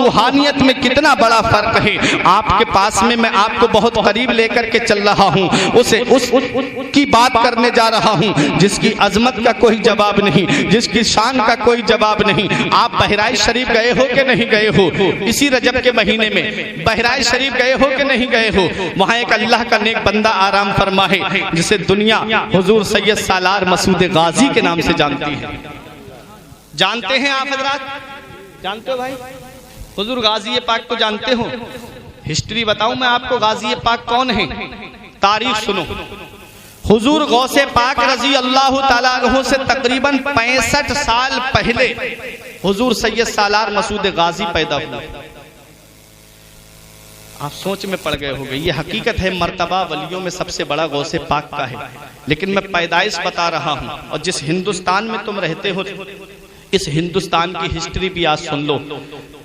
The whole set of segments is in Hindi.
रूहानियत में कितना बड़ा फर्क है। आपके पास में मैं आपको बहुत करीब लेकर के चल रहा हूँ, उस की बात करने जा रहा हूँ जिसकी अजमत का कोई जवाब नहीं, जिसकी शान का कोई जवाब नहीं। आप बहराइच शरीफ गए हो कि नहीं गए हो? इसी रजब के महीने में बहराइच शरीफ गए हो कि नहीं गए हो? वहाँ एक अल्लाह का नेक बंदा आराम फरमा है जिसे दुनिया हुजूर सैयद सालार मसूद गाजी के नाम से जानती है। जानते हैं आप हजरात? जानते हो भाई? हुजूर गाजी पाक को जानते हो? हिस्ट्री बताऊं मैं आपको, गाजी पाक कौन है? तारीख सुनो। हुजूर गौसे पाक रजी अल्लाह ताला अन्हु से तकरीबन 65 साल पहले हुजूर सैयद सालार मसूद गाजी पैदा हुए। आप सोच में पड़ गए होंगे, ये हकीकत है, मर्तबा वलियों में सबसे बड़ा गौसे पाक का है। लेकिन मैं पैदाइश बता रहा हूं, और जिस हिंदुस्तान में तुम रहते हो इस हिंदुस्तान की हिस्ट्री भी आज सुन लो।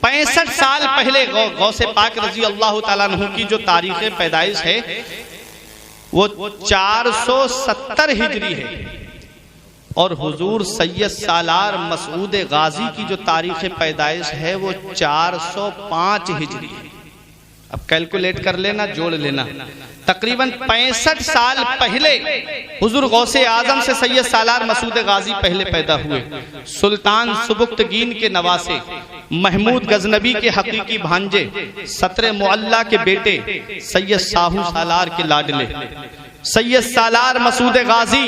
65 साल पहले गौसे पाक रजी अल्लाह ताला अन्हु की जो तारीख पैदाइश है वो 470 हिजरी है, और हुजूर सैयद सालार मसूद गाजी की जो तारीख पैदाइश है वो 405 हिजरी है। अब कैलकुलेट कर लेना, जोड़ लेना। तकरीबन 65 साल पहले हुजूर गौसे आजम से सैयद सालार मसूद गाजी पहले पैदा हुए। सुल्तान सुबुक्तगीन के नवासे, महमूद गजनबी के हकीकी भांजे, सत्र मुअल्ला के बेटे, सैयद साहू सालार के लाडले सैयद सालार मसूद गाजी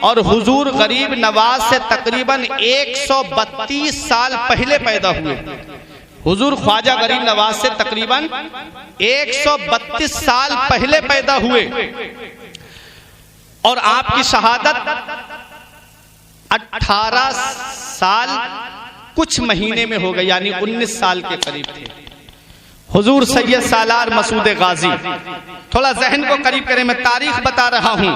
और हुजूर गरीब नवाज से तकरीबन 132 साल पहले पैदा हुए। हुजूर ख्वाजा गरीब नवाज से तकरीबन 132 साल पहले पैदा हुए, और आपकी शहादत 18 साल कुछ महीने में हो गई, यानी 19 साल के करीब थे। हुजूर सैयद सालार मसूद गाजी, थोड़ा जहन को करीब करें, मैं तारीख बता रहा हूं।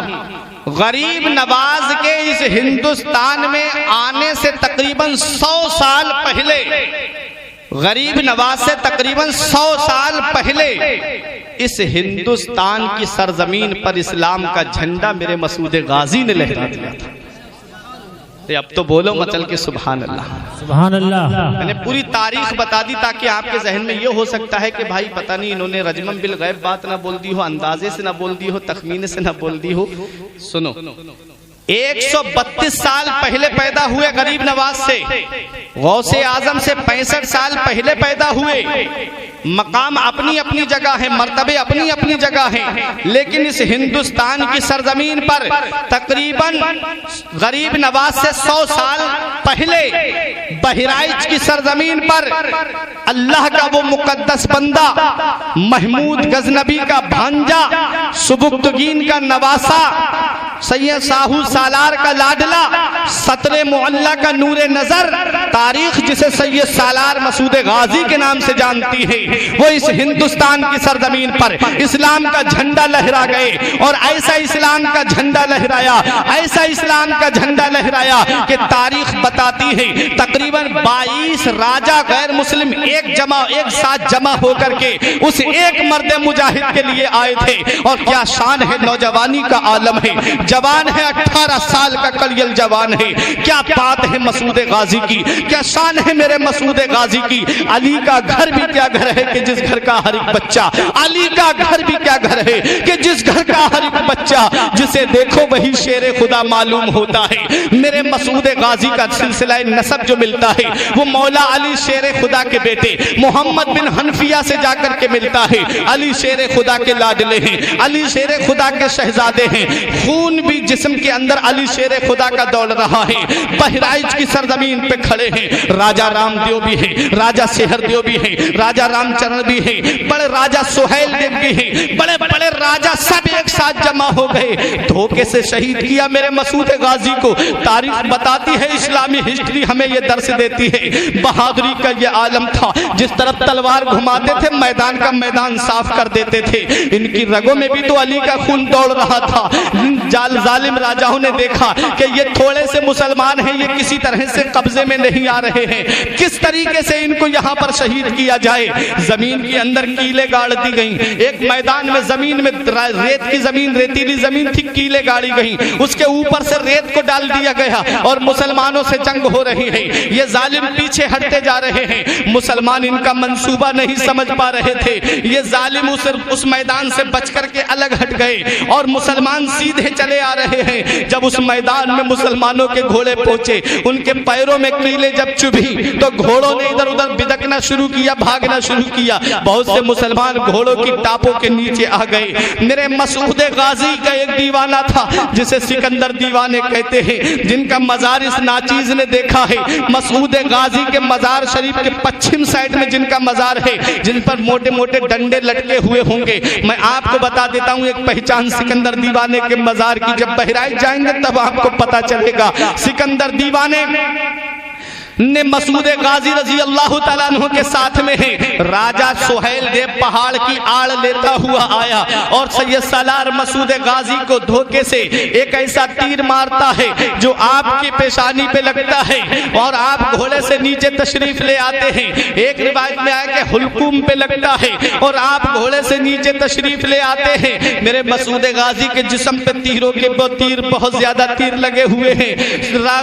गरीब नवाज के इस हिंदुस्तान में आने से तकरीबन 100 साल पहले, गरीब नवाज से तकरीबन 100 साल पहले इस हिंदुस्तान की सरजमीन पर इस्लाम का झंडा मेरे मसूद गाजी ने लहरा दिया था। तो अब तो बोलो मचल के सुभान अल्लाह, सुभान अल्लाह। मैंने पूरी तारीख बता दी ताकि आपके जहन में ये हो सकता है कि भाई पता नहीं इन्होंने रजमन बिल गैब बात ना बोल दी हो, अंदाजे से ना बोल दी हो, तखमीने से ना बोल दी हो। सुनो, 132 साल पहले पैदा हुए गरीब नवाज से, गौसे आजम से 65 साल पहले पैदा हुए। मकाम अपनी अपनी जगह है, मर्तबे अपनी अपनी जगह हैं, लेकिन इस हिंदुस्तान की सरजमीन पर तकरीबन गरीब नवाज से 100 साल पहले बहराइच की सरजमीन पर अल्लाह का वो मुकद्दस बंदा, महमूद गजनबी का भांजा, सुबुक्तगीन का नवासा, सैयद साहू सालार का लाडला, सतरे मुअल्ला का नूरे नजर, तारीख जिसे सैयद सालार मसूद गाजी के नाम से जानती है, वो इस हिंदुस्तान की सरजमीन पर इस्लाम का झंडा लहरा गए। और ऐसा इस्लाम का झंडा लहराया, ऐसा इस्लाम का झंडा लहराया कि तारीख बताती है तकरीबन 22 राजा गैर मुस्लिम एक साथ जमा होकर के उस एक मर्द मुजाहिद के लिए आए थे। और क्या शान है, नौजवानी का आलम है, जवान है, 18 साल का कलियल जवान है। क्या बात है मसूद गाजी की, क्या शान है मेरे मसूद गाजी की। अली का घर भी क्या घर है कि जिस घर का हर एक बच्चा, अली का घर भी क्या घर है कि जिस घर का हर एक बच्चा जिसे देखो वही शेर खुदा मालूम होता है। मेरे मसूद गाजी का सिलसिला नसब जो मिलता है वो मौला अली शेर खुदा के बेटे मोहम्मद बिन हनफिया से जाकर के मिलता है। अली शेर खुदा के लाडले हैं, अली शेर खुदा के शहजादे हैं, खून भी जिस्म के अंदर अली शेर खुदा का दौड़ रहा है। बहराइच की सरजमीन पे खड़े हैं राजा रामदेव भी है, राजा सेहरदेव भी है, राजा रामचरण भी है, बड़े राजा सुहेल देव भी है, बड़े बड़े राजा सब एक साथ जमा हो गए। धोखे से शहीद किया मेरे मसूद गाजी को। तारीख बताती है, इस्लामी हिस्ट्री हमें ये दर्श देती है, बहादुरी का ये आलम था। जिस तरफ तलवार घुमाते थे मैदान का मैदान साफ कर देते थे। इनकी रगों में भी तो अली का खून दौड़ रहा था। जालिम राजाओं ने देखा कि ये थोड़े से मुसलमान हैं, ये किसी तरह से कब्जे में नहीं नहीं आ रहे हैं, किस तरीके से इनको यहाँ पर शहीद किया जाए। जमीन के अंदर कीले गाड़ दी गई, एक मैदान में जमीन में रेत की जमीन, रेतीली जमीन थी, कीले गाड़ी गई, उसके ऊपर से रेत को डाल दिया गया और मुसलमानों से जंग हो रही है। ये जालिम पीछे हटते जा रहे हैं, मुसलमान इनका मंसूबा नहीं समझ पा रहे थे। ये जालिम उस मैदान से बच करके अलग हट गए और मुसलमान सीधे चले आ रहे हैं। जब उस मैदान में मुसलमानों के घोड़े पहुंचे, उनके पैरों में कीले जब चुभी तो घोड़ों ने इधर उधर बिदकना शुरू किया, भागना शुरू किया। बहुत से मुसलमान घोड़ों की टापों के नीचे आ गए। मेरे मसूद गाजी का एक दीवाना था जिसे सिकंदर दीवाने कहते हैं, जिनका मजार इस नाचीज ने देखा है। मसूद गाजी के मजार शरीफ के पश्चिम साइड में जिनका मजार है, जिन पर मोटे मोटे डंडे लटके हुए होंगे, मैं आपको बता देता हूं एक पहचान सिकंदर दीवाने के मजार की। जब बहराइच जाएंगे तब आपको पता चलेगा। सिकंदर दीवाने ने मसूद गाजी रजी अल्लाह तआला अन्हु के साथ में है। राजा सुहेल देव पहाड़ की आड़ लेता हुआ आया और सैयद सालार मसूद गाजी को धोखे से एक ऐसा तीर मारता है जो आपकी पेशानी पे लगता है और आप घोड़े से नीचे तशरीफ ले आते हैं। एक रिवायत में आया कि हुलकुम पे लगता है और आप घोड़े से नीचे तशरीफ ले आते हैं। मेरे मसूद गाजी के जिस्म पे तीरों के तीर, बहुत ज्यादा तीर लगे हुए हैं।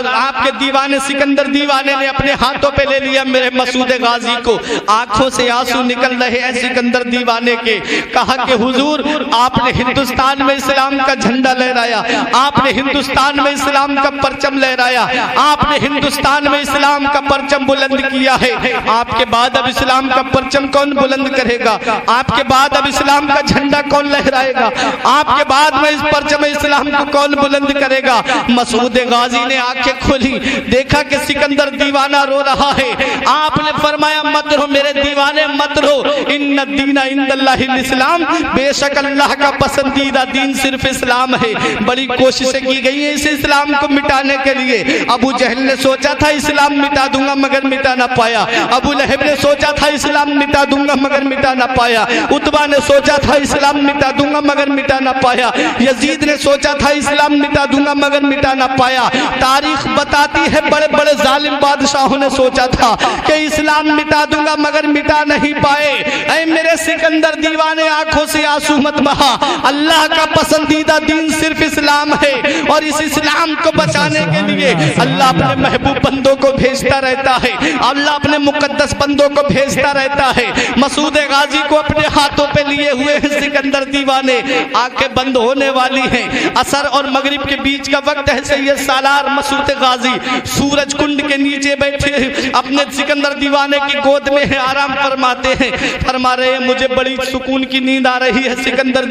आपके दीवाने सिकंदर दीवाने ने अपने हाथों पे ले लिया मेरे मसूद गाजी को। आंखों से आंसू निकल रहे हैं सिकंदर दीवाने के। कहा कि हुजूर, आपने हिंदुस्तान में इस्लाम का झंडा लहराया, आपने हिंदुस्तान में इस्लाम का परचम लहराया, आपने हिंदुस्तान में इस्लाम का परचम बुलंद किया है। आपके बाद अब इस्लाम का परचम कौन बुलंद करेगा? आपके बाद अब इस्लाम का झंडा कौन लहराएगा? आपके बाद में इस परचम इस्लाम को कौन बुलंद करेगा? मसूद गाजी ने आंखें खोली, देखा कि सिकंदर दीवाना रो रहा है। आपने फरमाया, मत रो मेरे दीवाने, मत रो। इन्ना दीना इंदल्लाहिल इस्लाम, बेशक अल्लाह का पसंदीदा दीन सिर्फ इस्लाम है। बड़ी कोशिशें की गई है इस इस्लाम को मिटाने के लिए। अबू जहल ने सोचा था इस्लाम मिटा दूंगा मगर मिटा ना पाया। अबू लहब ने सोचा था इस्लाम मिटा दूंगा मगर मिटा ना पाया। उतबा ने सोचा था इस्लाम मिटा दूंगा मगर मिटा ना पाया। यजीद ने सोचा था इस्लाम मिटा दूंगा मगर मिटा ना पाया। तारीख बताती है बड़े बड़े जालिम बादशाहों ने सोचा था कि इस्लाम मिटा दूंगा मगर मिटा नहीं पाए। ऐ मेरे सिकंदर दीवाने, आंखों से आंसू मत बहा। अल्लाह का पसंदीदा दीन सिर्फ इस्लाम है और इस इस्लाम को बचाने के लिए अल्लाह अपने महबूब बंदों को भेजता रहता है। अल्लाह अपने मुकद्दस बंदों को भेजता रहता है। मसूद गाजी को अपने हाथों पे लिए हुए हैं सिकंदर दीवाने। आंखें बंद होने वाली हैं। असर और मगरिब के बीच का वक्त है। सैयद सालार मसूद गाजी सूरज कुंड के नीचे बैठे अपने सिकंदर दीवाने की गोद में है, आराम फरमाते हैं। फरमा रहे हैं, मुझे बड़ी सुकून की नींद आ रही है। सिकंदर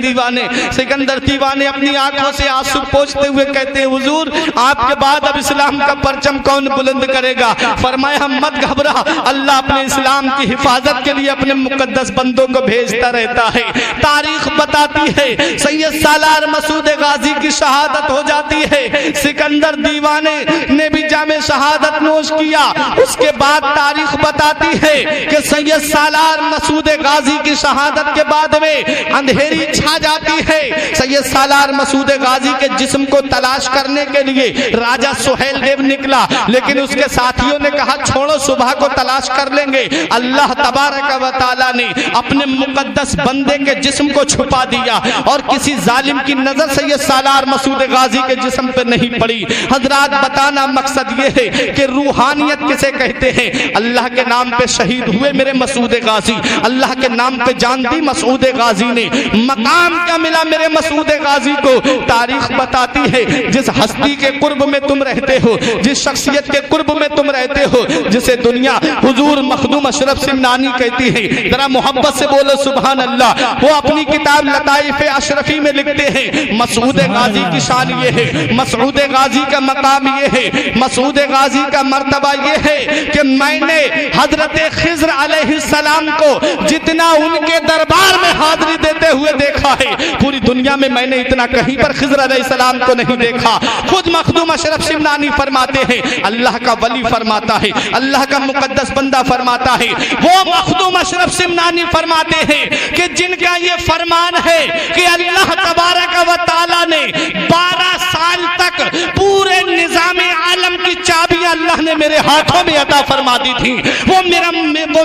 दीवाने अपनी आंखों से आंसू पोंछते हुए कहते हैं, हुजूर, आपके बाद अब इस्लाम का परचम कौन बुलंद करेगा? फरमाया, मत घबरा, अल्लाह अपने इस्लाम की हिफाजत के लिए अपने मुकद्दस बंदों को भेजता रहता है। तारीख बताती है सैयद सालार मसूद गाजी की शहादत हो जाती है। सिकंदर दीवाने ने भी जामे शहादत नोश किया। उसके बाद तारीख बताती है कि सैयद सालार मसूद गाजी की शहादत के बाद में अंधेरी छा जाती है। सैयद सालार मसूद गाजी के जिस्म को तलाश करने के लिए राजा सुहेल देव निकला, लेकिन उसके साथियों ने कहा, छोड़ो, सुबह को तलाश कर लेंगे। अल्लाह तबारक व तआला ने अपने मुकद्दस बंदे के जिस्म को छुपा दिया और किसी जालिम की नजर सैयद सालार मसूद गाजी के जिस्म पे नहीं पड़ी। हजरात, बताना मकसद ये है कि रूहानियत किसे कहते हैं। अल्लाह के नाम पे शहीद हुए मेरे मसूद गाजी, अल्लाह के नाम पे जान दी मसूद गाजी ने। मकाम क्या मिला मेरे मसूद गाजी को? तारीख बताती है, जिस हस्ती के कुर्ब में तुम रहते हो, जिस शख्सियत के कुर्ब में तुम रहते हो, जिसे दुनिया हुजूर मखदूम अशरफ सिमनानी कहती है, जरा मोहब्बत से बोलो सुभान अल्लाह। वो अपनी किताब लताइफ अशरफी में लिखते हैं, मसूद गाजी की शान ये है, मसूद गाजी का मकाम ये है, मसूद गाजी का मर्तबा ये है कि मैंने हजरत खिज्र अलैहिस्सलाम को जितना उनके दरबार में हाजिरी देते हुए देखा है, पूरी दुनिया में मैंने इतना कहीं पर खिज्र अलैहिस्सलाम को नहीं देखा। खुद मखदूम अशरफ सिमनानी फरमाते हैं, अल्लाह का वली फरमाता है, अल्लाह का मुकद्दस बंदा फरमाता है, वो मखदूम अशरफ सिमनानी फरमाते हैं कि जिनका ये फरमान है कि अल्लाह तबारक व तआला ने 12 साल तक पूरे निजाम आलम की चाबियां अल्लाह अल्लाह ने मेरे हाथों में अता फरमा दी थी, वो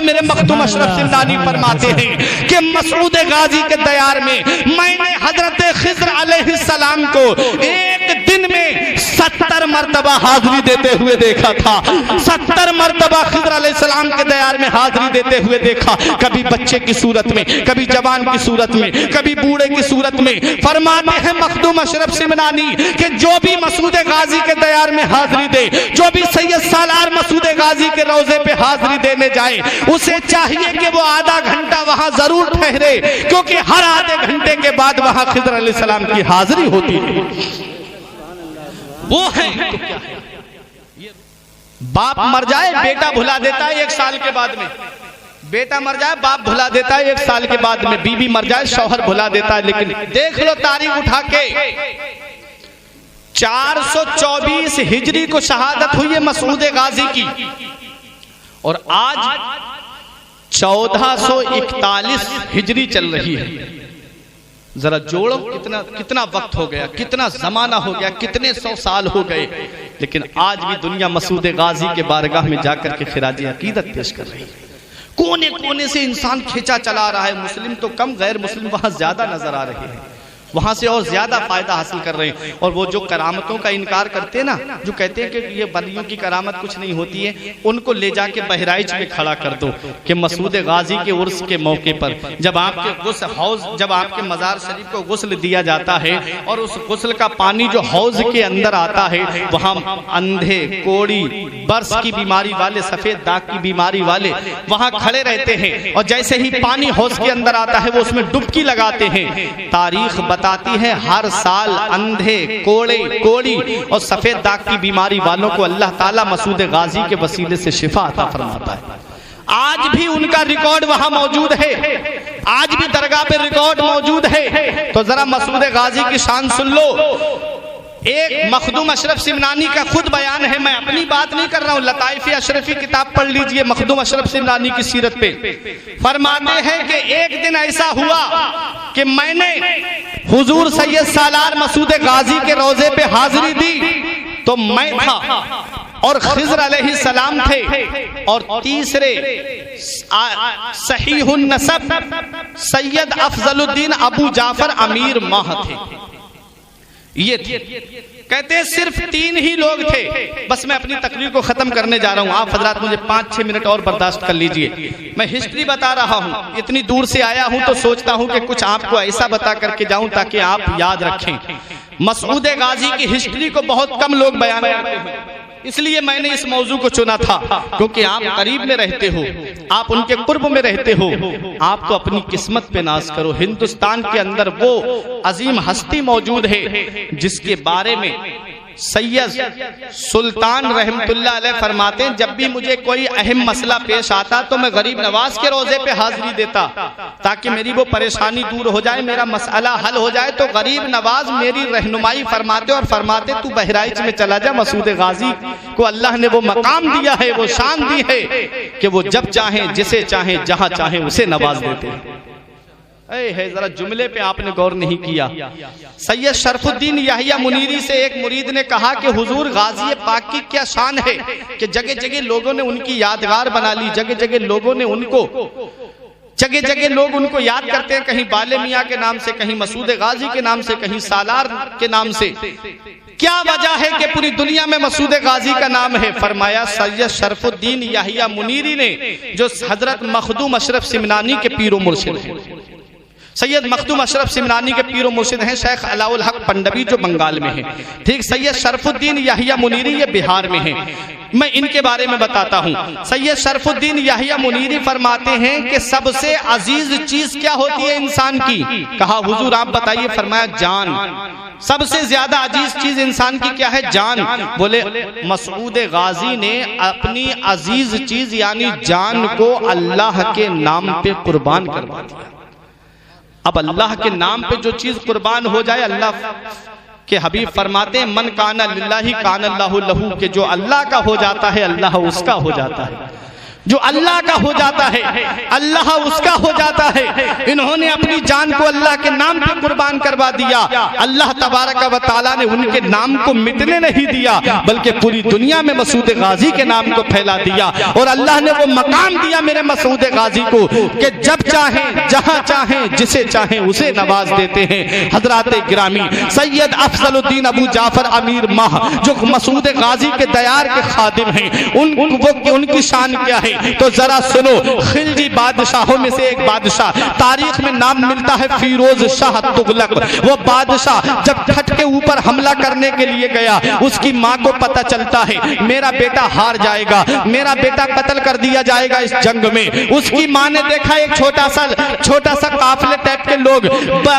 मेरे मखदूम अशरफ सिमनानी फरमाते हैं कि मसूद गाजी के दयार में मैंने हजरत खिज़्र अलैहिस्सलाम को एक दिन में 70 मरतबा हाजिरी देते हुए देखा था। 70 मरतबा खिज़्र अलैहिस्सलाम के दयार में हाजिरी देते हुए देखा, कभी बच्चे की सूरत में, कभी जवान की सूरत में, कभी बूढ़े की सूरत में। फरमाते हैं मखदूम अशरफ सिमनानी कि जो भी मसूद गाजी के दयार में हाजिरी दे, जो भी सैयद सालार मसूद गाजी के रोजे पे हाजिरी देने जाए, उसे चाहिए कि वो आधा घंटा वहां जरूर ठहरे, क्योंकि हर आधे घंटे के बाद वहां खिज़्र अलैहिस्सलाम की हाजिरी होती है। वो है तो क्या है, बाप मर जाए बेटा भुला देता है 1 साल के बाद में, बेटा मर जाए बाप भुला देता है 1 साल के बाद में, बीवी मर जाए शौहर भुला देता है। लेकिन देख लो तारीख उठा के, 424 हिजरी को शहादत हुई है मसूद गाजी की, और आज 1441 हिजरी चल रही है। जरा जोड़ो कितना वक्त हो गया, कितना जमाना हो गया, कितने 100 साल हो गए, लेकिन आज भी दुनिया मसूद गाजी के बारगाह में जाकर के खिराज अकीदत पेश कर रही है। कोने कोने से इंसान खींचा चला रहा है, मुस्लिम तो कम गैर मुस्लिम वहां ज्यादा नजर आ रहे हैं, वहां से और ज्यादा फायदा हासिल कर रहे हैं। और वो जो करामतों का इनकार करते हैं ना, जो कहते हैं कि ये वलियों की करामत कुछ नहीं होती है, उनको ले जाके बहराइच में खड़ा कर दो कि मसूद गाजी के उर्स के मौके पर जब आपके हौज, जब आपके मजार शरीफ को गुस्ल दिया जाता है और उस गुस्ल का पानी जो हौज के अंदर आता है, वहां अंधे, कोड़ी, बर्स की बीमारी वाले, सफेद दाग की बीमारी वाले वहां खड़े रहते हैं, और जैसे ही पानी हौज के अंदर आता है वो उसमें डुबकी लगाते हैं। तारीख बताती है हर साल अंधे, कोड़े, कोड़ी और सफेद दाग की बीमारी वालों को अल्लाह ताला मसूद गाजी के वसीले से शिफा अता फरमाता है। आज भी उनका रिकॉर्ड वहां मौजूद है, आज भी दरगाह पे रिकॉर्ड मौजूद है। तो जरा मसूद गाजी की शान सुन लो। एक मखदूम अशरफ सिमनानी का खुद बयान है, मैं अपनी बात नहीं कर रहा हूं, लताइफ अशरफी किताब पढ़ लीजिए मखदूम अशरफ सिमनानी की सीरत पे। फरमाते हैं कि एक दिन ऐसा हुआ कि मैंने हुजूर सैयद सालार मसूद गाजी के रोजे पे हाजिरी दी, तो मैं था और खिज़्र अलैहिस्सलाम थे, और तीसरे सहीहुन नसब सैयद अफजलुद्दीन अबू जाफर अमीर माह थे। ये थे, कहते हैं सिर्फ 3 ही लोग थे। बस मैं अपनी तकरीर को खत्म करने जा रहा हूं, आप हजरात मुझे 5-6 मिनट और बर्दाश्त कर लीजिए। मैं हिस्ट्री बता रहा हूं, इतनी दूर से आया हूं तो सोचता हूं कि कुछ आपको ऐसा बता करके जाऊं ताकि आप याद रखें। मसूद गाजी की हिस्ट्री को बहुत कम लोग बयान करते हैं, इसलिए मैंने इस मौजू को चुना था, क्योंकि आप करीब में रहते हो, आप उनके कुर्ब में रहते हो। आपको अपनी किस्मत पे नाज करो। हिंदुस्तान के अंदर वो अजीम हस्ती मौजूद है जिसके बारे में सैयद सुल्तान रहमतुल्लाह अलैह फरमाते हैं, जब भी मुझे कोई अहम मसला पेश आता तो मैं गरीब नवाज के रोजे पे हाजिरी देता ताकि मेरी वो परेशानी दूर हो जाए, मेरा मसला हल हो जाए। तो गरीब नवाज मेरी रहनुमाई फरमाते और फरमाते तू बहराइच में चला जा। मसूद गाजी को अल्लाह ने वो मकाम दिया है, वो शान दी है कि वो जब चाहे, जिसे चाहे, जहां चाहे उसे नवाज देते हैं। है जरा जुमले पे आपने गौर नहीं किया। सैयद शरफुद्दीन याहिया मुनीरी से एक मुरीद ने कहा कि हुजूर गाजी पाक की क्या शान है कि जगह जगह लोगों ने उनकी यादगार बना ली, जगह जगह लोगों ने उनको, जगह जगह लोग उनको याद करते हैं, कहीं बाले मियाँ के नाम से, कहीं मसूद गाजी के नाम से, कहीं सालार के नाम से। क्या वजह है कि पूरी दुनिया में मसूद गाजी का नाम है? फरमाया सैयद शरफुद्दीन याहिया मुनीरी ने, जो हजरत मखदूम अशरफ सिमनानी के पीरो मुर्शिद हैं। सैयद मखदूम अशरफ सिमनानी के पीरो मुर्शिद हैं शेख अलाउल हक पंडवी, जो बंगाल में है। ठीक, सैयद शरफुद्दीन याहिया मुनीरी ये बिहार में है। मैं इनके बारे में बताता हूँ। सैयद शरफुद्दीन याहिया मुनीरी फरमाते हैं कि सबसे अजीज चीज क्या होती है इंसान की? कहा हुजूर आप बताइए। फरमाया जान। सबसे ज्यादा अजीज चीज इंसान की क्या है? जान। बोले मसूद गाजी ने अपनी अजीज चीज यानी जान को अल्लाह के नाम पे कुर्बान करवा दिया। अब अल्लाह के नाम पे जो चीज कुर्बान हो जाए, अल्लाह के हबीब फरमाते हैं मन काना लिल्लाहि काना अल्लाहु लहू, के जो अल्लाह का हो जाता है अल्लाह उसका हो जाता है। जो अल्लाह का हो जाता है अल्लाह उसका हो जाता है। इन्होंने अपनी जान को अल्लाह के नाम पे कुर्बान करवा दिया। अल्लाह तबारक व तआला ने उनके नाम को मिटने नहीं दिया, बल्कि पूरी दुनिया में मसूद गाजी के नाम को फैला दिया। और अल्लाह ने वो मकाम दिया मेरे मसूद गाजी को कि जब चाहें जहां चाहें जिसे चाहें उसे नवाज देते हैं। हजरात गिरामी सैयद अफजलुद्दीन अबू जाफर अमीर माह जो मसूद गाजी के दयार के खादिम हैं, उनकी शान क्या है तो जरा सुनो। खिलजी बादशाहों में से एक बादशाह, तारीख में नाम मिलता है फिरोज शाह तुगलक। वो बादशाह जब छठ के ऊपर हमला करने के लिए गया, उसकी माँ को पता चलता है मेरा बेटा हार जाएगा, मेरा बेटा कत्ल कर दिया जाएगा इस जंग में। उसकी माँ ने देखा एक छोटा सा काफिले टाइप के लोग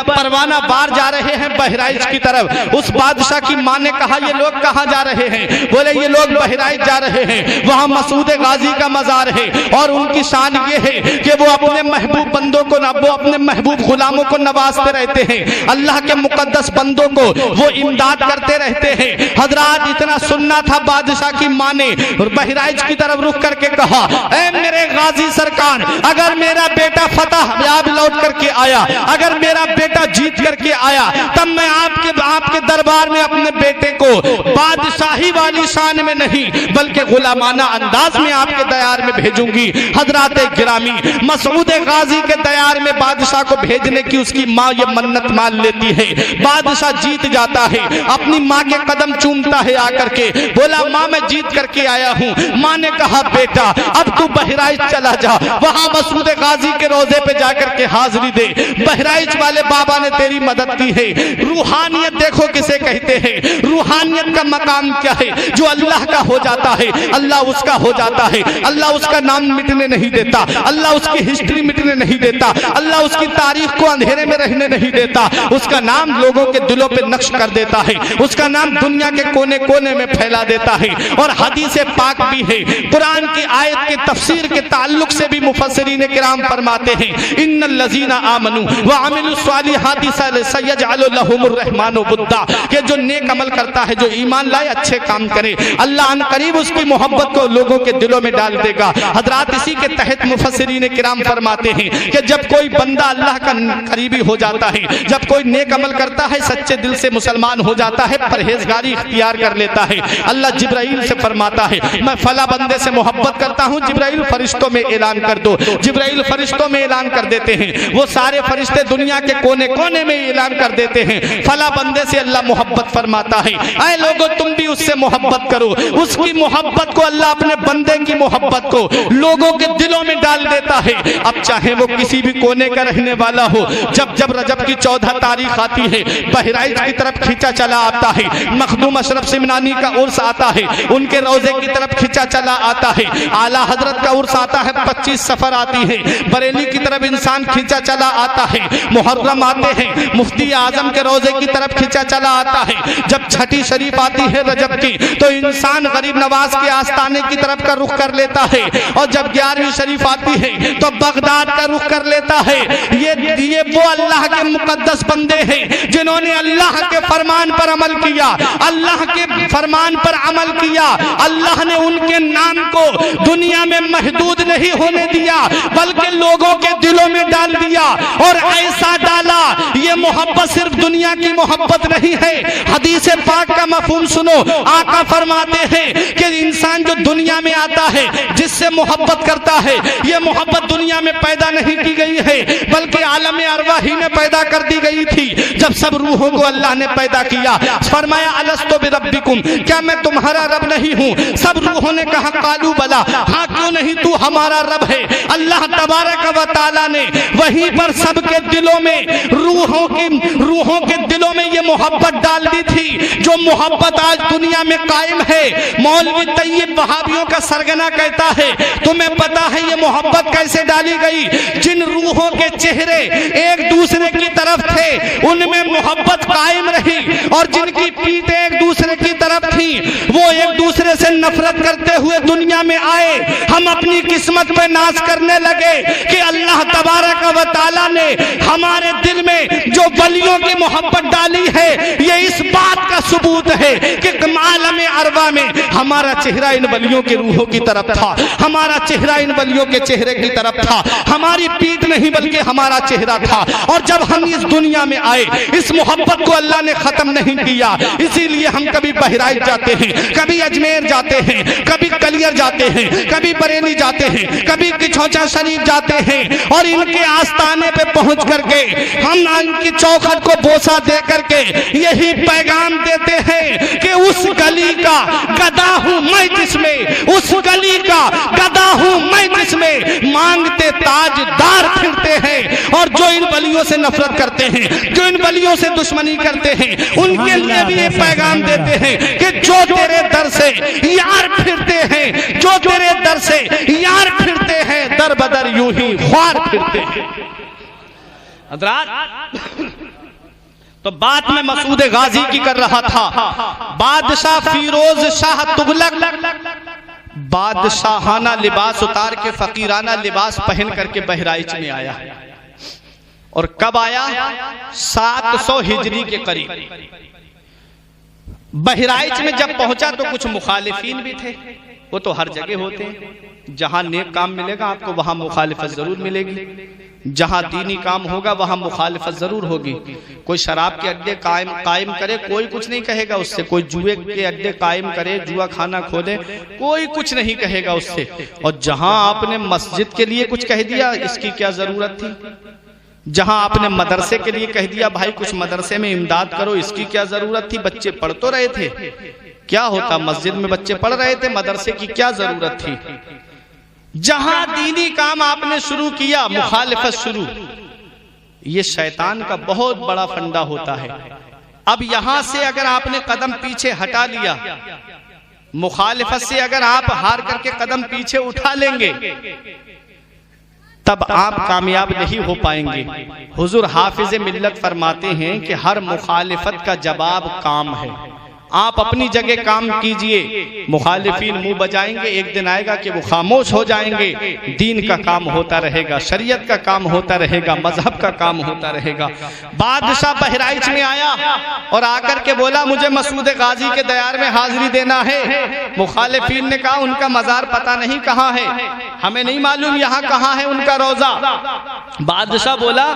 परवाना बार जा रहे हैं बहराइच की तरफ। उस बादशाह की माँ ने कहा ये लोग कहाँ जा रहे हैं? बोले ये लोग बहराइच जा रहे हैं, वहां मसूद गाजी का मजार है। और उनकी शान ये है कि वो अपने महबूब बंदों को वो अपने महबूब गुलामों को नवाजते रहते हैं, अल्लाह के मुकद्दस बंदों को वो इमदाद करते रहते हैं। हजरात इतना सुनना था बादशाह की माँ ने बहराइच की तरफ रुख करके कहा, ऐ मेरे गाजी सरकार, अगर मेरा बेटा फतह याब लौट करके आया, अगर मेरा बेटा जीत करके आया, तब मैं आपके दरबार में अपने बेटे को बादशाही वाली शान में नहीं बल्कि गुलामाना अंदाज में आपके दयार में भेजूंगी। हजरात गिरामी मसूद गाजी के दयार में बादशाह को भेजने की उसकी माँ ये मन्नत मान लेती है। बादशाह जीत जाता है, अपनी माँ के कदम चूमता है आकर के, बोला माँ मैं जीत करके आया हूँ। माँ ने कहा बेटा अब तू बहराइच चला जा, वहां मसूद गाजी के रोजे पे जाकर के हाजिरी दे। बहराइच वाले बाबा ने तेरी मदद की है। रूहानियत देखो किसे कहते हैं, रूहानियत का मकाम क्या है? जो अल्लाह का हो जाता है अल्लाह उसका हो जाता है। अल्लाह उसका नाम मिटने नहीं देता, अल्लाह उसकी हिस्ट्री मिटने नहीं देता, अल्लाह उसकी तारीख को अंधेरे में रहने नहीं देता। उसका नाम लोगों के दिलों पे नक्श कर देता है, उसका नाम दुनिया के कोने कोने में फैला देता है। और हदीस पाक भी है, कुरान की आयत के तफसीर के ताल्लुक से भी मुफस्सिरीन किराम फरमाते हैं, इन्नल लजीना आमनू व अमिलुस सालिहाति सयजअलु लहुमुर रहमानु बुद्दा, कि जो नेक अमल करता है, जो ईमान लाए, अच्छे काम करे, अल्लाह अन करीब उसकी मोहब्बत को लोगों के दिलों में डाल देगा। हजरात इसी के तहत मुफस्सिरीन किराम फरमाते हैं कि जब कोई बंदा अल्लाह का करीबी हो जाता है, जब कोई नेक अमल करता है, सच्चे दिल से मुसलमान हो जाता है, परहेजगारी इख्तियार कर लेता है, अल्लाह जिब्राइल से फरमाता है मैं फला बंदे से मोहब्बत करता हूँ, जिब्राइल फरिश्तों में ऐलान कर दो। जिब्राइल फरिश्तों में ऐलान कर देते हैं, वो सारे फरिश्ते दुनिया के कोने कोने में ऐलान कर देते हैं फला बंदे से अल्लाह मोहब्बत फरमाता है। ऐ लोगों तुम भी उससे मोहब्बत करो। उसकी मोहब्बत को अल्लाह अपने बंदे की मोहब्बत को लोगों के दिलों में डाल देता है। अब चाहे वो किसी भी कोने का रहने वाला हो, जब रजब की 14 तारीख आती है, बहराइच की तरफ खींचा चला आता है, मखदूम अशरफ सिमनानी का उर्स आता है, उनके रोजे की तरफ खींचा चला आता है, आला हजरत का उर्स आता है, 25 सफर आती है, बरेली की तरफ इंसान खींचा चला आता है, मुहर्रम आते हैं, मुफ्ती आजम के रोजे की तरफ खींचा चला आता है, जब छठी शरीफ आती है रजब की तो इंसान गरीब नवाज के आस्थाने की तरफ का रुख कर लेता है, और जब 11वीं शरीफ आती है तो बगदाद का रुख कर लेता है। ये वो अल्लाह के मुकद्दस बंदे हैं जिन्होंने अल्लाह के फरमान पर अमल किया, अल्लाह के फरमान पर अमल किया। अल्लाह ने उनके नाम को दुनिया में महदूद नहीं होने दिया बल्कि लोगों के दिलों में डाल दिया, और ऐसा डाला ये मोहब्बत सिर्फ दुनिया की मोहब्बत नहीं है। हदीस पाक का मफहूम सुनो, आका फरमाते हैं कि इंसान जो दुनिया में आता है, जिससे मोहब्बत करता है, ये मोहब्बत दुनिया में पैदा नहीं की गई है बल्कि आलम अरवाही में पैदा कर दी गई थी। जब सब रूहों को अल्लाह ने पैदा किया, फरमाया अलस्तु बिरब्बिकुम, क्या मैं तुम्हारा रब नहीं हूँ? सब रूहों ने कहा कालू बला, हाँ क्यों नहीं, तू हमारा रब है। अल्लाह तबारक व तआला ने वहीं पर सबके दिलों में रूहों के दिलों में ये मोहब्बत डाल दी थी जो मोहब्बत आज दुनिया में कायम है। मौलवी तैयब वहाबियों का सरगना कहता है, तुम्हें पता है ये मोहब्बत कैसे डाली गई? जिन रूहों के चेहरे एक दूसरे की तरफ थे उनमें मोहब्बत कायम रही, और जिनकी पीठ एक दूसरे की तरफ थी वो एक दूसरे से नफरत करते हुए दुनिया में आए। हम अपनी किस्मत पे नाज करने लगे कि अल्लाह तबारक व तआला ने हमारे दिल में जो वलियों की मोहब्बत डाली है, ये इस बात का सबूत है कि आलम अरवा में हमारा चेहरा इन वलियों के रूहों की तरफ था, हमारा चेहरा इन वलियों के चेहरे की तरफ था। हमारी पीठ नहीं बल्कि हमारा चेहरा था। और जब हम इस दुनिया में आए, इस मोहब्बत को अल्लाह ने खत्म नहीं किया। इसीलिए हम कभी बहराइच जाते हैं, कभी अजमेर जाते हैं, कभी कलियर जाते हैं, कभी बरेली जाते हैं, कभी किछौचा शरीफ जाते हैं और इनके आस्थाने पे पहुंच करके हम इनकी चौखट को बोसा दे करके यही पैगाम देते हैं कि उस गली का गदा हूं मैं जिसमें, उस गली का गदा हूं मैं जिसमें मांगते ताजदार फिरते हैं। और जो इन वलियों से नफरत करते हैं, जो इन वलियों से दुश्मनी करते हैं, उनके लिए भी ये पैगाम देते हैं कि जो तेरे दर से यार फिरते हैं, जो तेरे दर से यार फिरते हैं, दर बदर यूं ही ख्वार फिरते हैं। हज़रात, तो बात में मसूद गाजी की कर रहा था। बादशाह फिरोज शाह तुगलक बादशाहाना लिबास उतार के फकीराना लिबास पहन करके बहराइच में आया। और कब आया? 700 हिजरी के करीब। बहराइच में जब पहुंचा तो कुछ मुखालिफीन भी थे। वो तो हर जगह होते हैं, जहां नेक काम मिलेगा आपको वहां मुखालिफत जरूर मिलेगी, जहां दीनी काम होगा वहां मुखालिफत जरूर होगी। कोई शराब के अड्डे कायम करे, कोई कुछ नहीं कहेगा उससे। कोई जुए के अड्डे कायम करे, जुआ खाना खोले, कोई कुछ नहीं कहेगा उससे। और जहां आपने मस्जिद के लिए कुछ कह दिया, इसकी क्या जरूरत थी? जहां आपने मदरसे के लिए कह दिया भाई कुछ मदरसे में इमदाद करो, इसकी क्या जरूरत थी? बच्चे पढ़ तो रहे थे, क्या होता? मस्जिद में बच्चे पढ़ रहे थे, मदरसे की क्या जरूरत थी? जहां दीनी काम आपने शुरू किया, मुखालिफत शुरू। ये शैतान का बहुत बड़ा फंडा होता है। अब यहां से अगर आपने कदम पीछे हटा लिया, मुखालिफत से अगर आप हार करके कदम पीछे उठा लेंगे, तब आप कामयाब नहीं हो पाएंगे। हुजूर हाफिज मिल्लत फरमाते हैं कि हर मुखालिफत का जवाब काम है। आप अपनी जगह काम कीजिए, मुखालिफीन मुंह बजाएंगे, एक दिन आएगा कि वो खामोश हो जाएंगे। दीन का काम होता रहेगा, शरीयत का काम होता रहेगा, मजहब का काम होता रहेगा। बादशाह बहराइच में आया और आकर के बोला मुझे मसूद गाजी के दयार में हाजिरी देना है। मुखालिफीन ने कहा उनका मजार पता नहीं कहाँ है, हमें नहीं मालूम यहाँ कहाँ है उनका रोजा। बादशाह बोला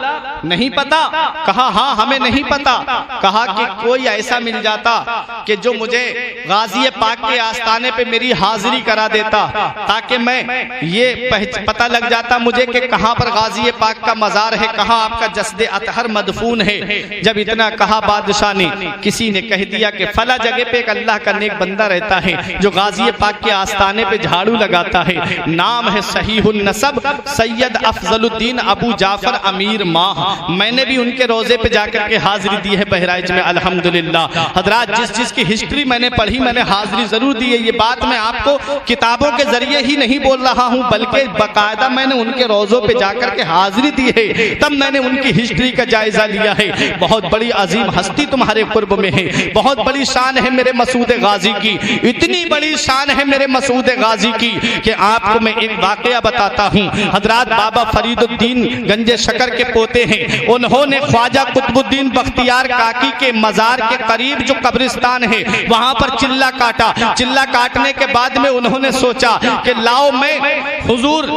नहीं पता। कहा हाँ हमें नहीं पता। कहा कि कोई ऐसा मिल जाता कि जो मुझे गाजी पाक के आस्थाने पे मेरी हाजिरी करा देता, ताकि मैं ये पता लग जाता मुझे कि कहाँ पर गाजी पाक का मजार है, कहाँ आपका जस्दे अतहर मदफून है। जब इतना कहा बादशाह ने, किसी ने कह दिया कि फला जगह पे एक अल्लाह का नेक बंदा रहता है जो गाजी पाक के आस्थाने पे झाड़ू लगाता है, नाम है सहीहुन नसब सैयद अफजलुद्दीन अबू जाफर अमीर माह। मैंने भी उनके रोजे पे जाकर के हाजिरी दी है बहराइच में, अल्हम्दुलिल्लाह। हजरात, जिस की हिस्ट्री मैंने पढ़ी, मैंने हाजिरी जरूर दी है। ये बात मैं आपको किताबों के जरिए ही नहीं बोल रहा हूं, बल्कि बाकायदा मैंने उनके रोजों पे जाकर के हाजिरी दी है, तब मैंने उनकी हिस्ट्री का जायजा लिया है। बहुत बड़ी अजीम हस्ती तुम्हारे कुर्ब में है, बहुत बड़ी शान है मेरे मसूद गाजी की। इतनी बड़ी शान है मेरे मसूद गाजी की कि आपको मैं एक वाकया बताता हूं। हजरात, बाबा फरीदुद्दीन गंजे शकर के पोते हैं। उन्होंने ख्वाजा कुतुबुद्दीन बख्तियार काकी के मजार के करीब जो कब्रिस्तान है वहां पर चिल्ला काटा। चिल्ला काटने के बाद में उन्होंने सोचा कि लाओ मैं हुजूर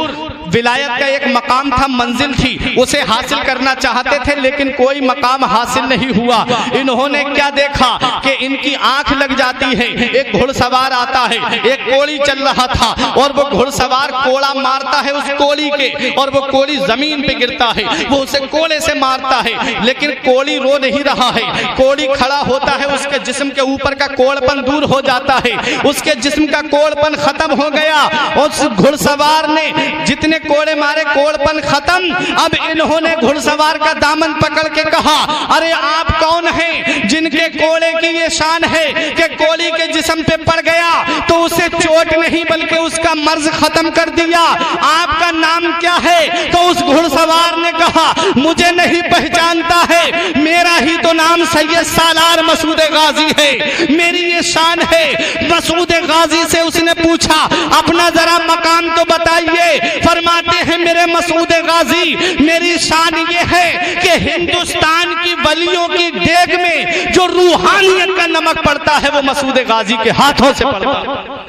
विलायत का एक मकाम था, मंजिल थी, उसे हासिल करना चाहते थे लेकिन कोई मकाम हासिल नहीं हुआ। इन्होंने क्या देखा कि इनकी आंख लग जाती है। एक घुड़सवार आता है, एक कोड़ी चल रहा था और वो घुड़सवार कोड़ा मारता है उस कोड़ी के, और वो कोड़ी जमीन पे गिरता है। वो उसे कोड़े से मारता है लेकिन कोड़ी रो नहीं रहा है। कोड़ी खड़ा होता है, उसके जिस्म के ऊपर का कोड़पन दूर हो जाता है, उसके जिस्म का कोड़पन खत्म हो गया। उस घुड़सवार ने जितने कोड़े मारे, कोड़पन खत्म। अब इन्होंने घुड़सवार का दामन पकड़ के कहा, अरे आप कौन हैं जिनके कोड़े की ये शान है कि कोड़ी के जिस्म पे पड़ गया तो उसे चोट नहीं बल्कि उसका मर्ज खत्म कर दिया। आपका नाम क्या है? तो उस घुड़सवार ने कहा मुझे नहीं पहचानता है, मेरा ही तो नाम सैयद सालार मसूद गाजी है, मेरी ये शान है। मसूद गाजी से उसने पूछा अपना जरा मकाम तो बताइए। फरमाते हैं मेरे मसूद गाजी, मेरी शान ये है कि हिंदुस्तान की वलियों की देग में जो रूहानियत का नमक पड़ता है वो मसूद गाजी के हाथों से पड़ता है।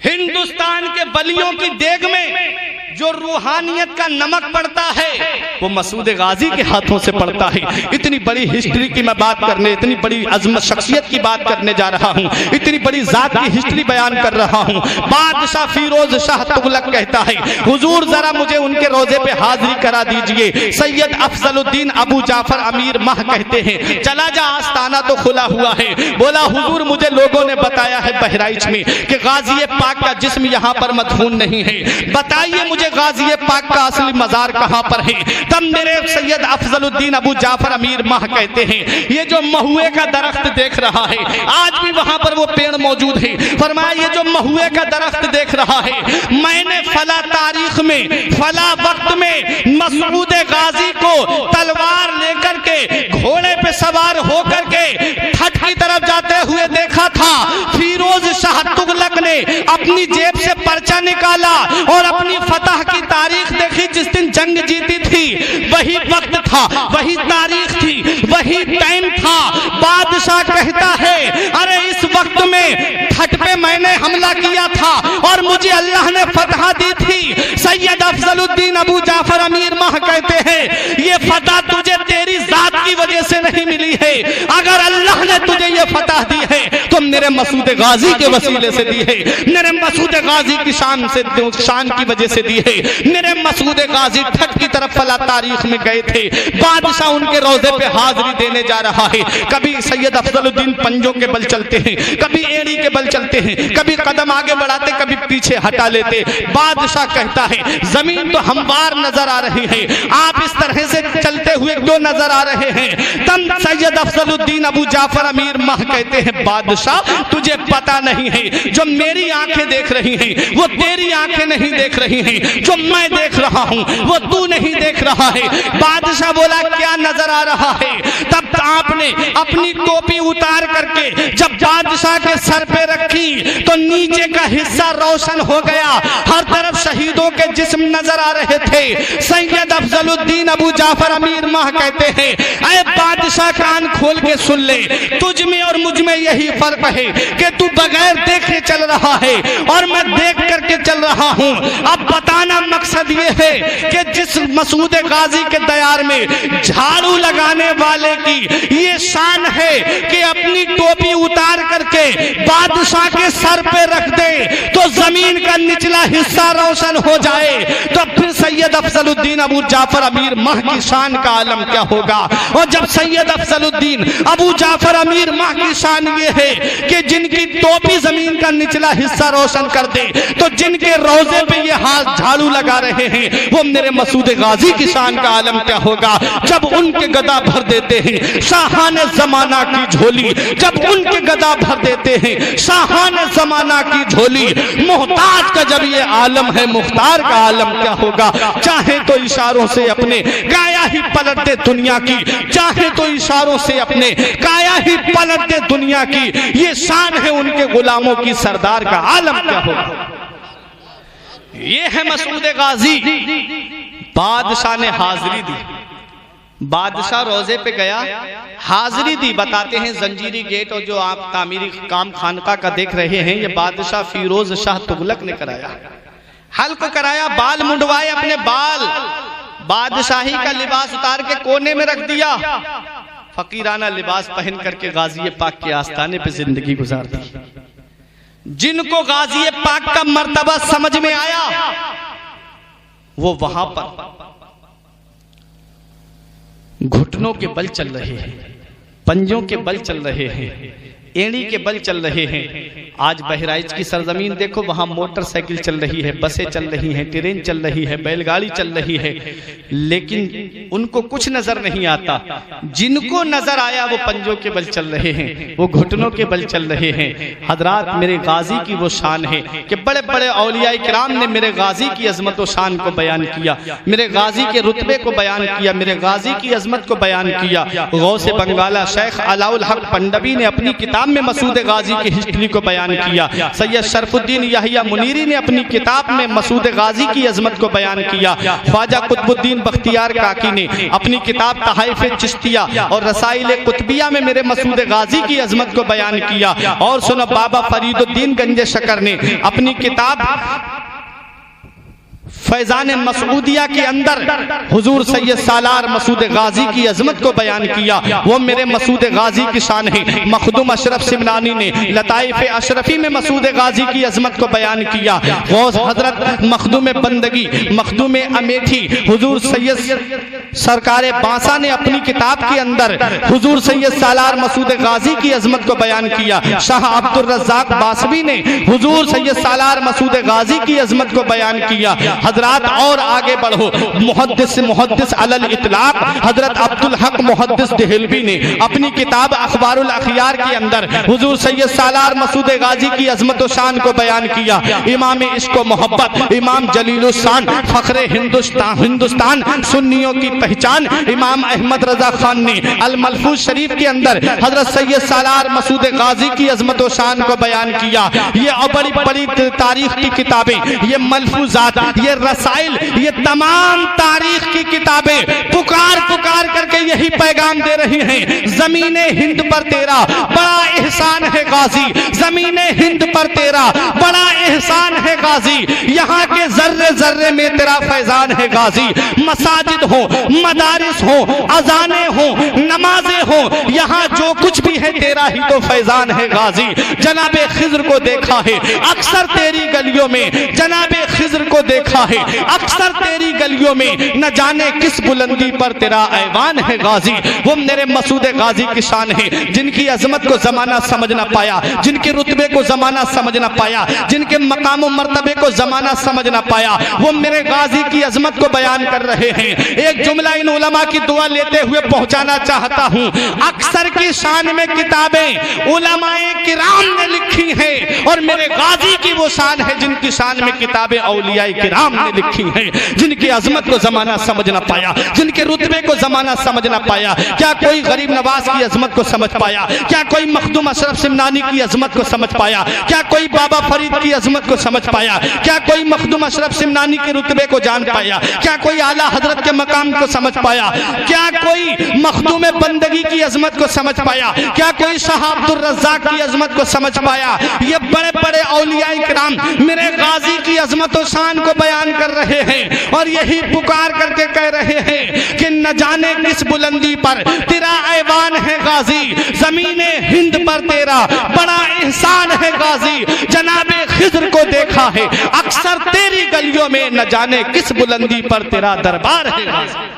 हिंदुस्तान के वलियों की देग में जो रूहानियत का नमक पड़ता है वो मसूद गाजी के हाथों से पड़ता है। इतनी बड़ी हिस्ट्री की मैं बात करने, इतनी बड़ी अजमत शख्सियत की बात करने जा रहा हूँ, इतनी बड़ी जात की हिस्ट्री बयान कर रहा हूँ। बादशाह फिरोज शाह तुगलक कहता है हुजूर जरा मुझे उनके रोजे पे हाजिरी करा दीजिए। सैयद अफजलुद्दीन अबू जाफर अमीर माह कहते हैं चला जा आस्ताना तो खुला हुआ है। बोला हुजूर मुझे लोगों ने बताया है बहराइच में कि गाजी पाक का जिस्म यहाँ पर मदफून नहीं है, बताइए मुझे गाजी पाक का असली मजार कहां पर है। तब मेरे सैयद अफजलुद्दीन अबू जाफर अमीर माह कहते हैं ये जो महुए का दरख्त देख रहा है, आज भी वहां पर वो पेड़ मौजूद है। फरमाया ये जो महुए का दरख्त देख रहा है, मैंने फला तारीख में फला वक्त में मसूद गाजी को तलवार लेकर के घोड़े पे सवार होकर के ठट की तरफ जाते हुए देखा था। फिरोज शाह तुगलक ने अपनी जेब से पर्चा निकाला और अपनी फतह की तारीख देखी, जिस दिन जंग जीती थी वही वक्त था, वही तारीख थी, वही टाइम था। बादशाह कहता है अरे इस वक्त में ठट पे मैंने हमला किया था और मुझे अल्लाह ने फतह दी थी। सैयद अफजलुद्दीन अबू जाफर अमीर माह कहते हैं ये फतह तुझे तेरी जात की वजह से नहीं मिली है, अगर अल्लाह ने तुझे ये फतह दी है तो मेरे मसूद गाजी के वसीले से दी है, मेरे मसूद गाजी की शान की वजह से दी है। मेरे मसूद गाजी ठट की तरफ फला तारीख में गए थे, बादशाह उनके रोजे पे हाजिरी देने जा रहा है। कभी सैयद अफजलुद्दीन पंजों के बल चलते हैं, कभी एड़ी के बल चलते हैं, कभी कदम आगे बढ़ाते, कभी पीछे हटा लेते। बादशाह कहता है जमीन तो हमवार नजर आ रही है, आप इस तरह से चलते हुए क्यों नजर आ रहे हैं। तब सैयद अफजलुद्दीन अबू जाफर अमीर माह कहते हैं बादशाह तुझे पता नहीं है, जो मेरी आंखें देख रही हैं वो तेरी आंखें नहीं देख रही हैं, जो मैं देख रहा हूं वो तू नहीं देख रहा है। बादशाह बोला क्या नजर आ रहा है। तब आपने अपनी टोपी उतार करके जब बादशाह के सर पे रखी तो नीचे का हिस्सा रोशन हो गया, हर तरफ शहीदों के जिस्म नजर आ रहे थे। सैयद अफजलुद्दीन अबू जाफर अमीर माह कहते हैं ऐ बादशाह कान खोल के सुन ले, तुझ में और मुझ में यही फर्क है कि तू बगैर देखे चल रहा है और मैं देख करके चल रहा हूं। अब बताना मकसद ये है कि जिस मसूद गाजी के दयार में झाड़ू लगाने वाले की ये शान है कि अपनी टोपी उतार करके बादशाह के सर पे रख दे तो जमीन का निचला हिस्सा रोशन हो जाए, तो फिर सैयद अफजलुद्दीन अबू जाफर अमीर माह की शान का आलम क्या होगा। और जब सैयद अफजलुद्दीन अबू जाफर अमीर माह की शान ये है कि जिनकी टोपी जमीन का निचला हिस्सा रोशन कर दे, तो जिनके रोजे पे ये हाथ झाड़ू लगा रहे हैं वो मेरे मसूद गाजी की शान का आलम क्या होगा। जब उनके गदा भर देते हैं शाहाने जमाना की झोली, जब उनके गदा भर देते हैं शाहाने जमाना की झोली, मोहताज का जब ये आलम है मुख्तार का आलम क्या होगा। चाहे तो इशारों से अपने काया ही पलट दे दुनिया की, चाहे तो इशारों से अपने काया ही पलट दे दुनिया की, ये शान है उनके गुलामों की, सरदार का आलम क्या होगा। ये है मसूद गाजी। बादशाह ने हाजिरी दी, बादशाह रोजे पे गया, हाजिरी दी। बताते हैं जंजीरी गेट और जो आप तामीरी काम खानका का देख रहे हैं ये बादशाह फिरोज शाह तुगलक ने कराया। हल को कराया, बाल मुंडवाए, अपने बाल बादशाही का लिबास उतार के कोने में रख दिया, फकीराना लिबास पहन करके गाजी पाक के आस्थाने पे जिंदगी गुजार दी। जिनको गाजी पाक का मर्तबा समझ में आया वो वहां पर घुटनों के बल चल रहे हैं, पंजों के बल चल रहे हैं, एड़ी के बल चल रहे हैं, आज बहराइच की सरजमीन देखो, वहां मोटरसाइकिल चल रही है, बसें चल रही हैं, ट्रेन चल रही है, बैलगाड़ी चल रही है, लेकिन उनको कुछ नजर नहीं आता। जिनको नजर आया वो पंजों के बल चल रहे हैं, वो घुटनों के बल चल रहे हैं। हजरात, मेरे गाजी की वो शान है कि बड़े बड़े औलिया किराम ने मेरे गाजी की अजमत व शान को बयान किया, मेरे गाजी के रुतबे को बयान किया, मेरे गाजी की अजमत को बयान किया। गौसे बंगाला शेख अलाउल हक पंडवी ने अपनी किताब में मसूद गाजी की हिस्ट्री को बयान किया। सैयद शरफुद्दीन यहिया मुनीरी ने अपनी किताब में मसूद गाजी की अजमत को बयान किया। ख्वाजा कुतुबुद्दीन बख्तियार काकी ने अपनी किताब तहाइफ चिश्तिया और रसाइल कुतबिया में मेरे मसूद गाजी की अजमत को बयान किया। और सुनो, बाबा फरीदुद्दीन गंजे शकर ने अपनी किताब फैजान मसूदिया के अंदर हुजूर सैयद सालार मसूद गाजी की अजमत को बयान किया। वो मेरे मसूद गाजी की शान है। मखदूम अशरफ सिमनानी ने लताइफ अशरफी में मसूद गाजी की अजमत को बयान किया। गौस हजरत मखदूम बंदगी, मखदूम अमेठी हुजूर सैयद सरकार बांसा ने अपनी किताब के अंदर हुजूर सैयद सालार मसूद गाजी की अजमत को बयान किया। शाह अब्दुल रज़्ज़ाक बासवी ने हुजूर सैयद सालार मसूद गाजी की अजमत को बयान किया। हजरात, और आगे बढ़ो, मुहद्दिस अलल इतलाक हजरत अब्दुल हक मुहद्दिस देहलवी ने अपनी किताब अखबारुल अखियार के अंदर हुजूर सैयद सालार मसूद गाजी की अजमत व शान को बयान किया। इमाम इश्क व मोहब्बत, इमाम जलीलुस्सान, फख्रे हिंदुस्तान, सुन्नियों की पहचान इमाम अहमद रजा खान ने अल मलफूज शरीफ के अंदर हजरत सैयद सालार मसूद गाजी की अजमत व शान को बयान किया। ये बड़ी बड़ी तारीख की किताबें, ये मलफूजात, ये रसाइल, ये तमाम तारीख की किताबें पुकार पुकार करके यही पैगाम दे रही हैं, जमीने हिंद पर तेरा बड़ा एहसान है गाजी, जमीने हिंद पर तेरा बड़ा एहसान है गाजी, यहाँ के जर्रे जर्रे में तेरा फैजान है गाजी। मसाजिद हो, मदारिस हो, अजाने हो, नमाजें हो, यहाँ जो कुछ भी है तेरा ही तो फैजान है गाजी। जनाबे खिज्र को देखा है अक्सर तेरी गलियों में, जनाबे खिज्र को देखा है अक्सर तेरी गलियों में, न जाने किस बुलंदी पर तेरा ऐवान है गाजी। वो मेरे मसूद गाजी की शान है, जिनकी अजमत को जमाना समझ ना पाया, जिनके रुतबे को जमाना समझ ना पाया, जिनके मकाम मर्तबे को जमाना समझ ना पाया, वो मेरे गाजी की अजमत को बयान कर रहे हैं। एक जुमला इन उलमा की दुआ लेते हुए पहुंचाना चाहता हूं। अक्सर की शान में किताबें उलमाए किराम ने लिखी हैं, और मेरे गाजी की वो शान है जिनकी शान में किताबें औलियाए किराम ने लिखी हैं, जिनकी अजमत को जमाना समझ ना पाया, जिनके रुतबे को जमाना समझ ना पाया। क्या कोई गरीब नवाज की अजमत को समझ पाया? क्या कोई मखदूम अशरफ सिमनानी की अजमत को समझ पाया? क्या कोई बाबा फरीद की अजमत को समझ पाया? क्या कोई मखदूम अशरफ सिमनानी के रुतबे को जान पाया? क्या कोई आला हजरत के मकाम को समझ पाया? क्या कोई मखदूम बंदगी की अजमत को समझ पाया? क्या कोई शाह अब्दुल रज़्ज़ाक की अजमत को समझ पाया? ये बड़े बड़े औलिया किराम मेरे गाजी की अजमत और शान को बयान कर रहे हैं, और यही पुकार करके कह रहे हैं कि न जाने किस बुलंदी पर तेरा ऐवान है गाजी, जमीने हिंद पर तेरा बड़ा एहसान है गाजी। जनाबे खिज्र को देखा है अक्सर तेरी गलियों में, न जाने किस बुलंदी पर तेरा दरबार है गाजी।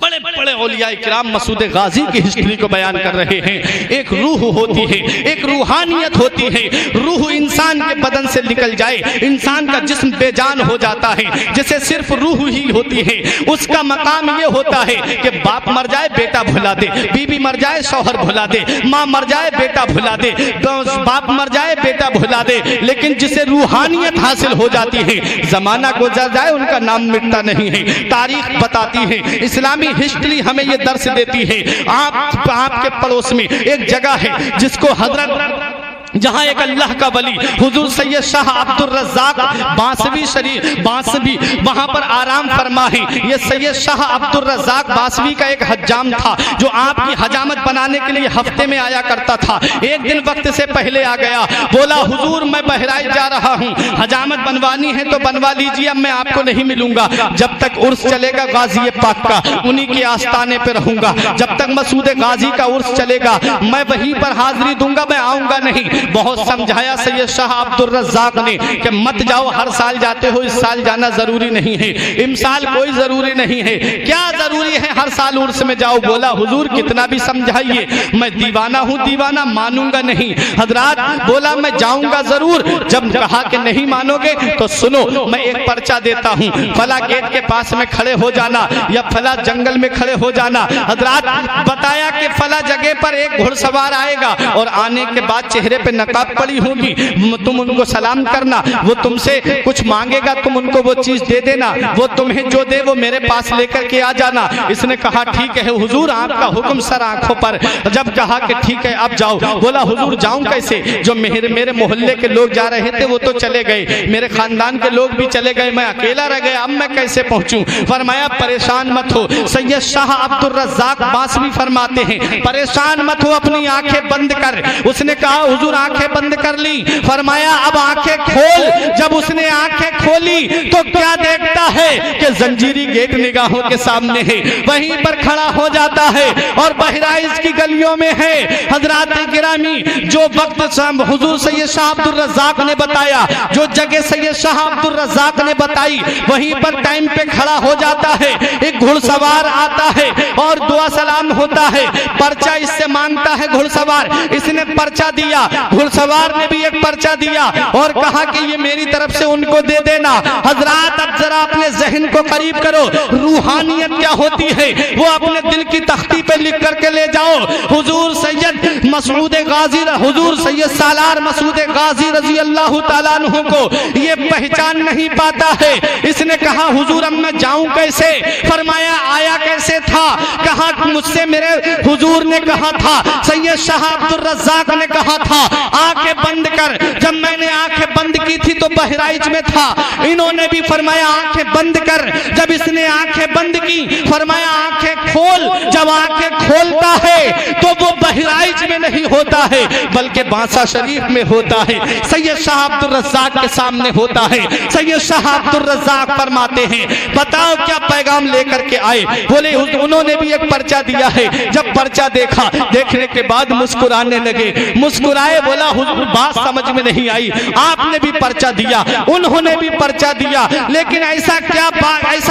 बड़े बड़े औलिया किराम मसूद गाजी की हिस्ट्री को बयान कर रहे हैं। एक रूह होती है, एक रूहानियत होती है। रूह इंसान के बदन से निकल जाए, इंसान का जिस्म बेजान हो जाता है, जिसे सिर्फ रूह ही होती है। उसका मकाम ये होता है कि बाप मर जाए बेटा भुला दे, बीवी मर जाए शौहर भुला दे, माँ मर जाए बेटा भुला दे, बाप मर जाए बेटा भुला दे। लेकिन जिसे रूहानियत हासिल हो जाती है, जमाना गुजर जाए उनका नाम मिटता नहीं है। तारीख बताती है, इस्लामी हिस्ट्री हमें ये दर्श देती है। आपके पड़ोस में एक जगह है जिसको हजरत, जहां एक अल्लाह का वली हुजूर सैयद शाह अब्दुल रज़्ज़ाक बासवी शरीफ बासवी वहां पर आराम फरमा है। ये सैयद शाह अब्दुल रज़्ज़ाक बासवी का एक हज्जाम था, जो आपकी हजामत बनाने के लिए हफ्ते में आया करता था। एक दिन वक्त से पहले आ गया, बोला हुजूर मैं बहराइच जा रहा हूं, हजामत बनवानी है तो बनवा लीजिए, अब मैं आपको नहीं मिलूंगा। जब तक उर्स चलेगा गाजी पाक का, उन्हीं के आस्थाने पे रहूंगा। जब तक मसूद गाजी का उर्स चलेगा मैं वहीं पर हाजिरी दूंगा, मैं आऊंगा नहीं। बहुत समझाया सैयद शाह अब्दुल रज़्ज़ाक़ ने कि मत जाओ, हर साल जाते हो, इस साल जाना जरूरी नहीं है, इमसाल कोई जरूरी नहीं है, क्या जरूरी है हर साल उर्स में जाओ। बोला हुजूर कितना भी समझाइए, मैं दीवाना हूँ, दीवाना मानूंगा नहीं। हजरात बोला मैं जाऊंगा जरूर। जब कहा कि नहीं मानोगे तो सुनो, मैं एक पर्चा देता हूँ, फला गेट के पास में खड़े हो जाना या फला जंगल में खड़े हो जाना। हजरात बताया कि फला जगह पर एक घुड़सवार आएगा और आने के बाद चेहरे पे नकाब पड़ी होगी, तुम उनको सलाम करना, वो तुमसे कुछ मांगेगा, तुम उनको वो चीज दे देना, वो तुम्हें जो दे वो मेरे पास लेकर के आ जाना। इसने कहा ठीक है हुजूर, आपका हुक्म सर आंखों पर। जब कहा कि ठीक है अब जाओ, बोला हुजूर जाऊं कैसे, जो मेरे मोहल्ले के लोग जा रहे थे वो तो चले गए, मेरे खानदान के लोग भी चले गए, मैं अकेला रह गया, अब मैं कैसे पहुंचूं। फरमाया परेशान मत हो, सैयद शाह अब्दुल रज़्ज़ाक़ बासवी फरमाते हैं परेशान मत हो, अपनी आंखें बंद कर। उसने कहा हुजूर आंखें बंद कर ली। फरमाया अब आंखें खोल। जब उसने आंखें खोली तो क्या देखता है कि जंजीरी गेट निगाहों के सामने है, वहीं पर खड़ा हो जाता है और बहराइच की गलियों में है। हजरात गिरामी, जो वक्त हुजूर सैयद शाह अब्दुल रज़्ज़ाक़ ने बताया, जो जगह सैयद शाह अब्दुल रज़्ज़ाक़ ने बताई, वहीं पर टाइम पे खड़ा हो जाता है। एक घुड़सवार आता है और दुआ सलाम होता है, पर्चा इससे मांगता है घुड़सवार, इसने पर्चा दिया, घुड़सवार ने भी एक पर्चा दिया और कहा कि ये मेरी तरफ से उनको दे देना। हजरात अब जरा अपने जहन को करीब करो, रूहानियत क्या होती है वो अपने दिल की तख्ती पे लिख करके ले जाओ। हुजूर सैयद मसूद गाजी, हुजूर सैयद सालार मसूद गाजी रजी अल्लाह ताला अन्हु को ये पहचान नहीं पाता है। इसने कहा हुजूर अब मैं जाऊं कैसे। फरमाया आया कैसे था। कहा मुझसे मेरे हुजूर ने कहा था, सैयद शाह अब्दुल रज़्ज़ाक़ ने कहा था आंखें बंद कर। जब मैंने आंखें बंद की थी तो बहराइच में था, इन्होंने भी फरमाया आंखें बंद कर। जब इसने आंखें बंद की फरमाया आंखें खोल। जब आंखें खोलता है तो वो बहराइच में नहीं होता है बल्कि बांसा शरीफ में होता है, सैयद शाह अब्दुल रज़्ज़ाक़ के सामने होता है। सैयद शाह अब्दुल रज़्ज़ाक़ फरमाते हैं बताओ क्या पैगाम लेकर के आए। बोले उन्होंने भी एक पर्चा दिया है। जब पर्चा देखा, देखने के बाद मुस्कुराने लगे, मुस्कुराए। बोला हुजूर बात समझ में नहीं आई, आपने भी पर्चा दिया, उन्होंने भी पर्चा दिया, लेकिन ऐसा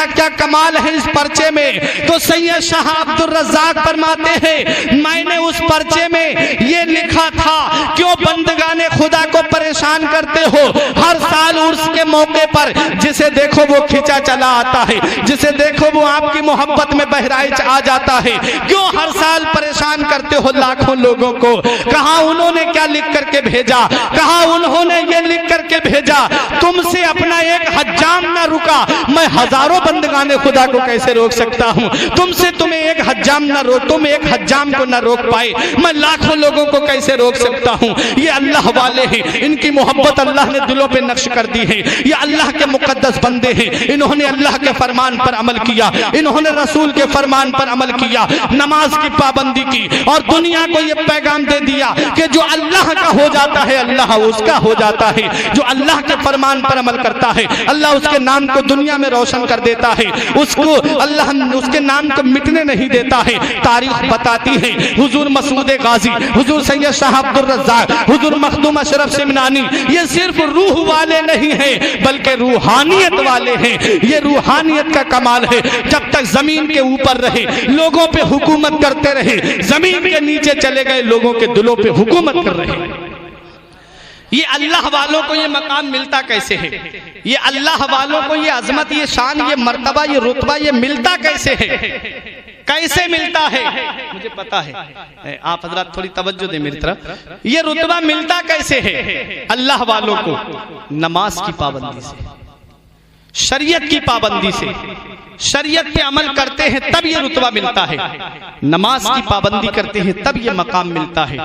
क्या कमाल है इस पर्चे में। तो सैयद शाह अब्दुल रज़्ज़ाक़ फरमाते हैं मैंने उस पर्चे में ये लिखा था, क्यों बंदगाने खुदा को परेशान करते हो। हर साल उर्स के मौके पर जिसे देखो वो खिंचा चला आता है, जिसे देखो वो आपकी मोहब्बत में बहराइच आ जाता है, क्यों हर साल परेशान करते हो लाखों लोगों को। कहा उन्होंने क्या लिख करके भेजा, कहा उन्होंने ये लिख करके भेजा तुमसे अपना एक हज्जाम ना रुका, मैं हजारों बंदगाने खुदा को कैसे रोक सकता हूँ। तुमसे तुम्हें एक हज्जाम ना रोक, तुम एक हज्जाम को ना रोक पाए, मैं लाखों लोगों को कैसे रोक सकता हूँ। ये अल्लाह वाले हैं, इनकी मोहब्बत अल्लाह ने दिलों पे नक्श कर दी है। ये अल्लाह के मुकद्दस बंदे हैं, इन्होंने अल्लाह के फरमान पर अमल किया, इन्होंने रसूल के फरमान पर अमल किया, नमाज की पाबंदी की और दुनिया को ये पैगाम दे दिया कि जो अल्लाह का हो जाता है अल्लाह उसका हो जाता है। जो अल्लाह के फरमान पर अमल करता है अल्लाह उसके नाम को दुनिया में रोशन कर देता है, उसको अल्लाह उसके नाम को मिटने नहीं देता है। तारीख बताती है हुजूर मसूद गाजी, हुजूर सैयद शाह अब्दुल रज़्ज़ाक़, हुजूर मखदूम अशरफ सिमनानी ये सिर्फ रूह वाले नहीं हैं बल्कि रूहानियत वाले हैं। ये रूहानियत का कमाल है। जब तक जमीन के ऊपर रहे, लोगों पे हुकूमत करते रहे, जमीन के नीचे चले गए, लोगों के दिलों पे हुकूमत कर रहे। ये अल्लाह वालों को ये मकाम मिलता कैसे है, ये अल्लाह वालों को ये अजमत, ये शान, ये मर्तबा, ये रुतबा ये मिलता कैसे है, कैसे मिलता है मुझे पता है। आप हजरात थोड़ी तवज्जो दें मेरी तरफ। ये रुतबा मिलता कैसे है अल्लाह वालों को, नमाज की पाबंदी से, शरीयत की पाबंदी से। शरीयत पे अमल करते हैं तब ये रुतबा मिलता है, नमाज की पाबंदी करते हैं तब ये मकाम मिलता है।